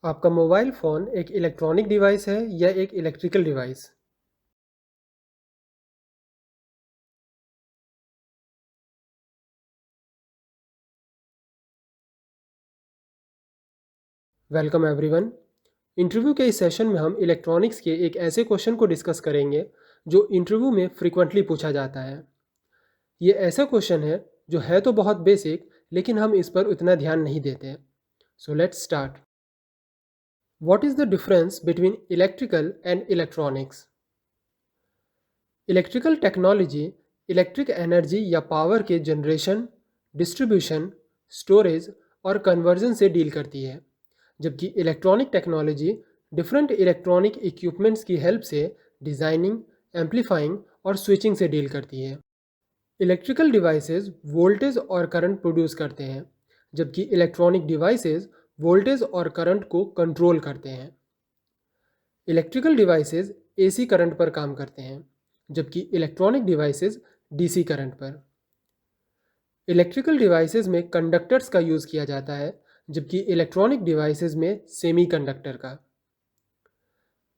आपका mobile phone एक electronic device है या एक electrical device? Welcome everyone. Interview के इस सेशन में हम इलेक्ट्रॉनिक्स के एक ऐसे क्वेश्चन को डिस्कस करेंगे जो इंटरव्यू में फ्रीक्वेंटली पूछा जाता है। ये ऐसा क्वेश्चन है जो है तो बहुत बेसिक, लेकिन हम इस पर उतना ध्यान नहीं देते। So let's start. What is the difference between electrical and electronics? Electrical technology electric energy या पावर के जनरेशन, डिस्ट्रीब्यूशन, स्टोरेज और कन्वर्जन से डील करती है, जबकि electronic technology different electronic equipments की हेल्प से डिज़ाइनिंग, एम्पलीफाइंग और स्विचिंग से डील करती है। इलेक्ट्रिकल डिवाइसेस वोल्टेज और करंट प्रोड्यूस करते हैं, जबकि इलेक्ट्रॉनिक डिवाइसेस वोल्टेज और करंट को कंट्रोल करते हैं। इलेक्ट्रिकल डिवाइसेस एसी करंट पर काम करते हैं, जबकि इलेक्ट्रॉनिक डिवाइसेस डीसी करंट पर। इलेक्ट्रिकल डिवाइसेस में कंडक्टर्स का यूज़ किया जाता है, जबकि इलेक्ट्रॉनिक डिवाइसेस में सेमीकंडक्टर का।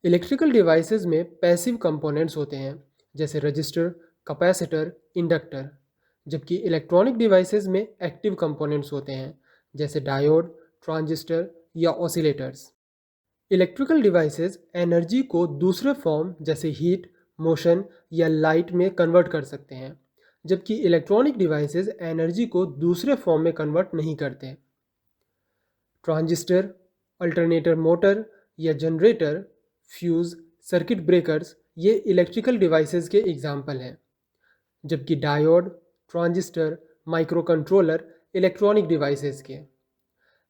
इलेक्ट्रिकल डिवाइसेस में पैसिव कंपोनेंट्स होते हैं, जैसे रजिस्टर, कैपेसिटर, इंडक्टर, जबकि इलेक्ट्रॉनिक डिवाइसेस में एक्टिव कंपोनेंट्स होते हैं, जैसे डायोड, ट्रांजिस्टर या ऑसिलेटर्स। इलेक्ट्रिकल डिवाइसेस एनर्जी को दूसरे फॉर्म जैसे हीट, मोशन या लाइट में कन्वर्ट कर सकते हैं, जबकि इलेक्ट्रॉनिक डिवाइसेस एनर्जी को दूसरे फॉर्म में कन्वर्ट नहीं करते। ट्रांजिस्टर, अल्टरनेटर मोटर या जनरेटर, फ्यूज़, सर्किट ब्रेकर्स ये इलेक्ट्रिकल डिवाइसेस के एग्जाम्पल हैं, जबकि diode, transistor, micro controller electronic devices के।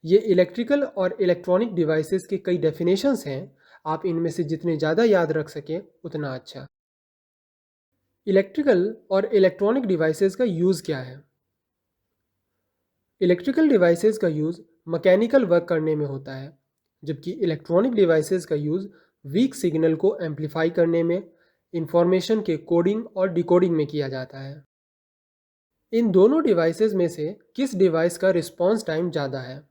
ये इलेक्ट्रिकल और इलेक्ट्रॉनिक डिवाइसेस के कई डेफिनेशंस हैं, आप इनमें से जितने ज़्यादा याद रख सकें उतना अच्छा। इलेक्ट्रिकल और इलेक्ट्रॉनिक डिवाइसेस का यूज़ क्या है? इलेक्ट्रिकल डिवाइसेस का यूज़ मैकेनिकल वर्क करने में होता है, जबकि इलेक्ट्रॉनिक डिवाइसेस का यूज़ वीक सिग्नल को एम्पलीफाई करने में, इंफॉर्मेशन के कोडिंग और डिकोडिंग में किया जाता है। इन दोनों डिवाइसेस में से किस डिवाइस का रिस्पॉन्स टाइम ज़्यादा है?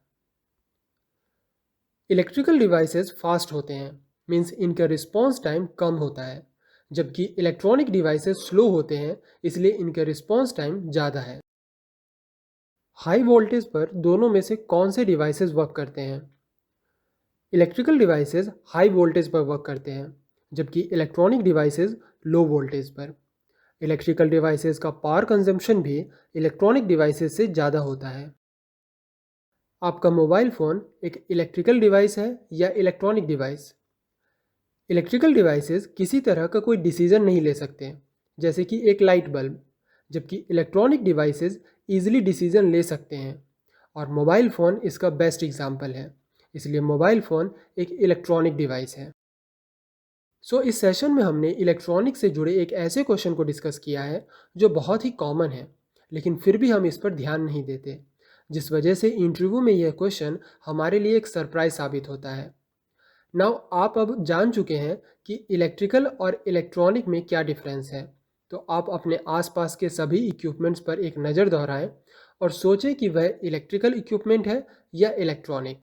इलेक्ट्रिकल डिवाइसेस फास्ट होते हैं, मीन्स इनका रिस्पॉन्स टाइम कम होता है, जबकि इलेक्ट्रॉनिक डिवाइसेस स्लो होते हैं, इसलिए इनका रिस्पॉन्स टाइम ज़्यादा है। हाई वोल्टेज पर दोनों में से कौन से डिवाइसेस वर्क करते हैं? इलेक्ट्रिकल डिवाइसेस हाई वोल्टेज पर वर्क करते हैं, जबकि इलेक्ट्रॉनिक डिवाइसेस लो वोल्टेज पर। इलेक्ट्रिकल डिवाइसेस का पावर कंजम्पशन भी इलेक्ट्रॉनिक डिवाइसेस से ज़्यादा होता है। आपका मोबाइल फ़ोन एक इलेक्ट्रिकल डिवाइस है या इलेक्ट्रॉनिक डिवाइस? इलेक्ट्रिकल डिवाइसेस किसी तरह का कोई डिसीजन नहीं ले सकते, जैसे कि एक लाइट बल्ब, जबकि इलेक्ट्रॉनिक डिवाइसेस ईजिली डिसीजन ले सकते हैं, और मोबाइल फ़ोन इसका बेस्ट एग्जाम्पल है, इसलिए मोबाइल फ़ोन एक इलेक्ट्रॉनिक डिवाइस है। इस सेशन में हमने इलेक्ट्रॉनिक से जुड़े एक ऐसे क्वेश्चन को डिस्कस किया है जो बहुत ही कॉमन है, लेकिन फिर भी हम इस पर ध्यान नहीं देते, जिस वजह से इंटरव्यू में यह क्वेश्चन हमारे लिए एक सरप्राइज साबित होता है। नाउ आप अब जान चुके हैं कि इलेक्ट्रिकल और इलेक्ट्रॉनिक में क्या डिफरेंस है, तो आप अपने आसपास के सभी इक्विपमेंट्स पर एक नज़र दोहराएं और सोचें कि वह इलेक्ट्रिकल इक्विपमेंट है या इलेक्ट्रॉनिक।